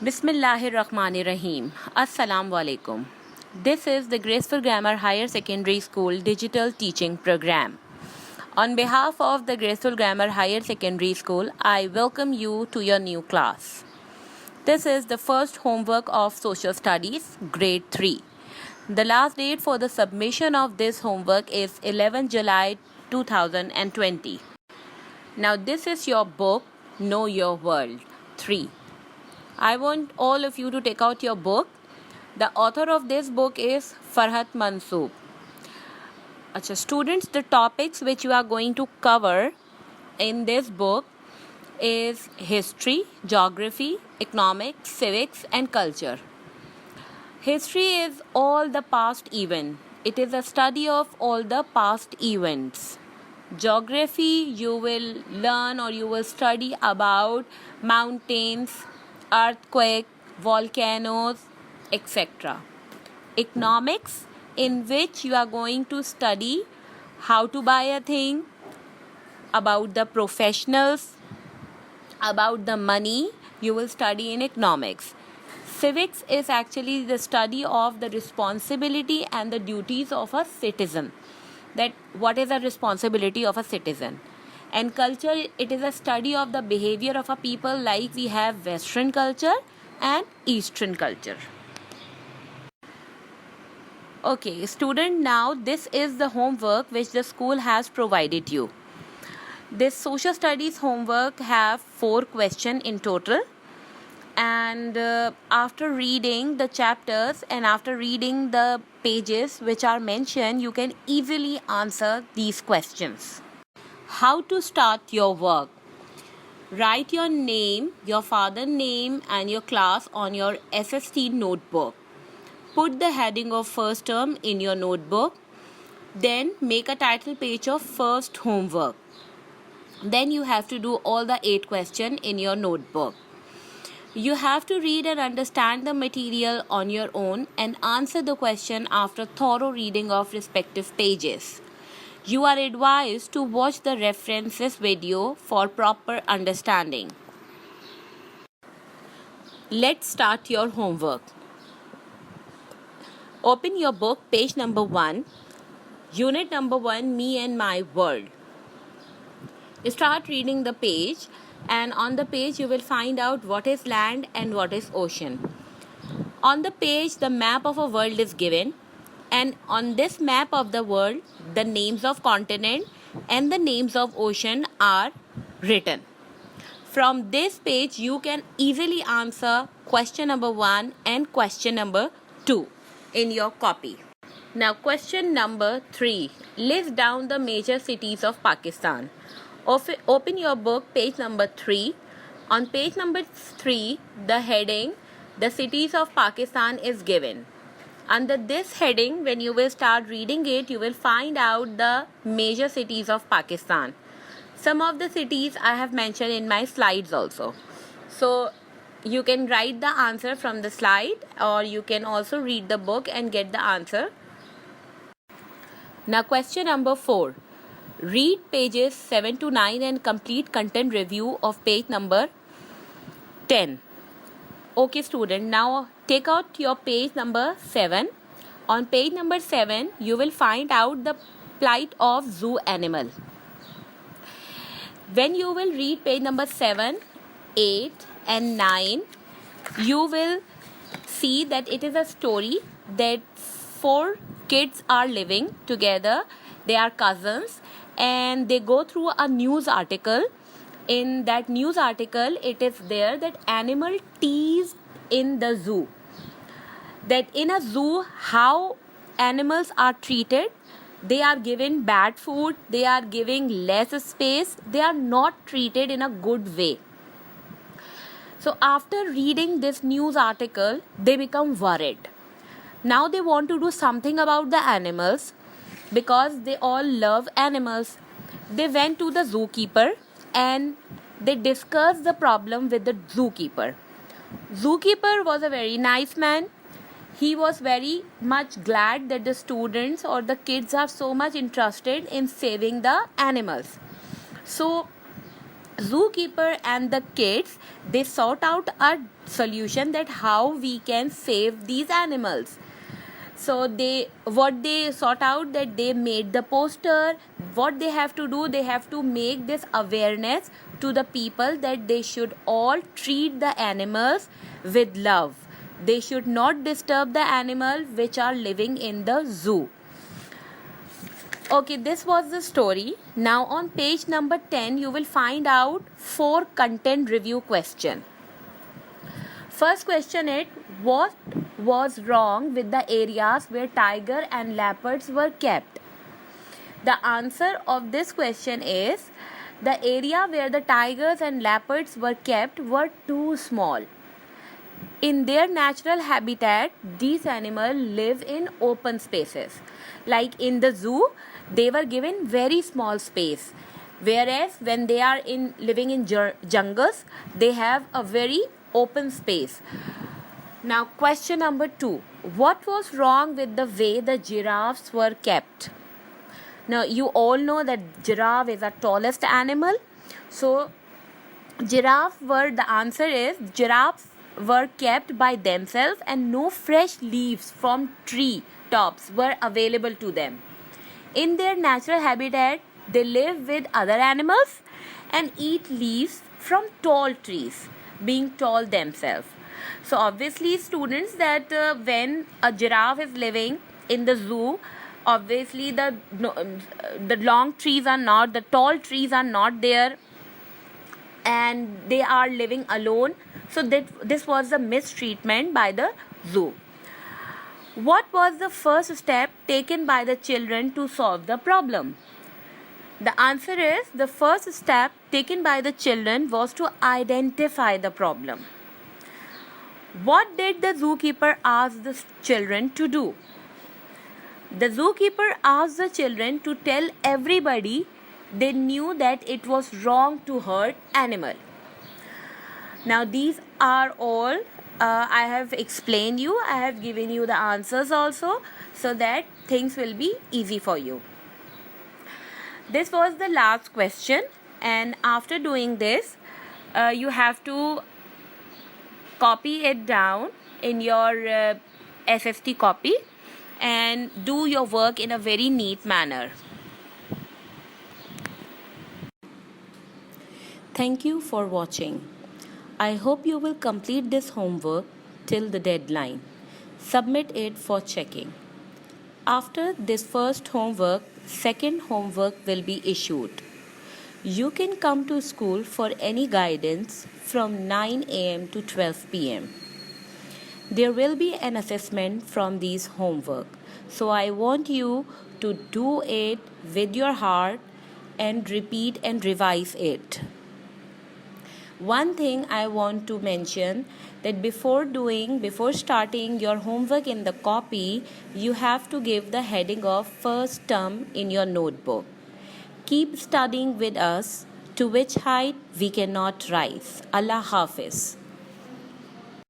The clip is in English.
Bismillahirrahmanirrahim. Assalamu alaikum. This is the Graceful Grammar Higher Secondary School Digital Teaching Program. On behalf of the Graceful Grammar Higher Secondary School, I welcome you to your new class. This is the first homework of Social Studies, Grade 3. The last date for the submission of this homework is 11 July 2020. Now this is your book, Know Your World 3. I want all of you to take out your book. The author of this book is Farhat Mansoor. Students, the topics which you are going to cover in this book is history, geography, economics, civics and culture. History is all the past event. It is a study of all the past events. Geography, you will learn or you will study about mountains, earthquake, volcanoes, etc. Economics, in which you are going to study how to buy a thing, about the professionals, about the money, you will study in economics. Civics is actually the study of the responsibility and the duties of a citizen. That what is the responsibility of a citizen. And culture, it is a study of the behavior of a people, like we have Western culture and Eastern culture. Okay, student, now this is the homework which the school has provided you. This social studies homework have 4 questions in total. And after reading the chapters and after reading the pages which are mentioned, you can easily answer these questions. How to start your work? Write your name, your father's name and your class on your SST notebook. Put the heading of first term in your notebook. Then make a title page of first homework. Then you have to do all the 8 questions in your notebook. You have to read and understand the material on your own and answer the question after thorough reading of respective pages. You are advised to watch the references video for proper understanding. Let's start your homework. Open your book, page number 1, unit number 1, Me and My World. Start reading the page, and on the page you will find out what is land and what is ocean. On the page, the map of a world is given, and on this map of the world, the names of continent and the names of ocean are written. From this page, you can easily answer question number 1 and question number 2 in your copy. Now question number 3. List down the major cities of Pakistan. Open your book, page number 3. On page number 3, the heading, the cities of Pakistan is given. Under this heading, when you will start reading it, you will find out the major cities of Pakistan. Some of the cities I have mentioned in my slides also. So you can write the answer from the slide, or you can also read the book and get the answer. Now question number 4. Read pages 7 to 9 and complete content review of page number 10. Okay student, now take out your page number 7. On page number 7, you will find out the plight of zoo animal. When you will read page number 7, 8 and 9, you will see that it is a story that 4 kids are living together. They are cousins and they go through a news article. In that news article, it is there that animal teased in the zoo. That in a zoo, how animals are treated, they are given bad food, they are giving less space, they are not treated in a good way. So after reading this news article, they become worried. Now they want to do something about the animals because they all love animals. They went to the zookeeper and they discussed the problem with the zookeeper. Zookeeper was a very nice man. He was very much glad that the students or the kids are so much interested in saving the animals. So zookeeper and the kids, they sought out a solution that how we can save these animals. So what they sought out, that they made the poster. What they have to do, they have to make this awareness to the people that they should all treat the animals with love. They should not disturb the animals which are living in the zoo. Okay, this was the story. Now on page number 10, you will find out 4 content review question. First question is, what was wrong with the areas where tiger and leopards were kept? The answer of this question is, the area where the tigers and leopards were kept were too small. In their natural habitat, these animals live in open spaces. Like in the zoo, they were given very small space. Whereas when they are living in jungles, they have a very open space. Now question number 2. What was wrong with the way the giraffes were kept? Now you all know that giraffe is the tallest animal. So the answer is giraffes were kept by themselves and no fresh leaves from tree tops were available to them. In their natural habitat, they live with other animals and eat leaves from tall trees, being tall themselves. So obviously students, that when a giraffe is living in the zoo, obviously the long trees are not, the tall trees are not there, and they are living alone. So this was the mistreatment by the zoo. What was the first step taken by the children to solve the problem? The answer is, the first step taken by the children was to identify the problem. What did the zookeeper ask the children to do? The zookeeper asked the children to tell everybody they knew that it was wrong to hurt animal. Now these are all I have explained you. I have given you the answers also, so that things will be easy for you. This was the last question, and after doing this, you have to copy it down in your SST copy and do your work in a very neat manner. Thank you for watching. I hope you will complete this homework till the deadline. Submit it for checking. After this first homework, second homework will be issued. You can come to school for any guidance from 9 a.m. to 12 p.m. There will be an assessment from these homework. So I want you to do it with your heart and repeat and revise it. One thing I want to mention, that before starting your homework in the copy, you have to give the heading of first term in your notebook. Keep studying with us, to which height we cannot rise. Allah Hafiz.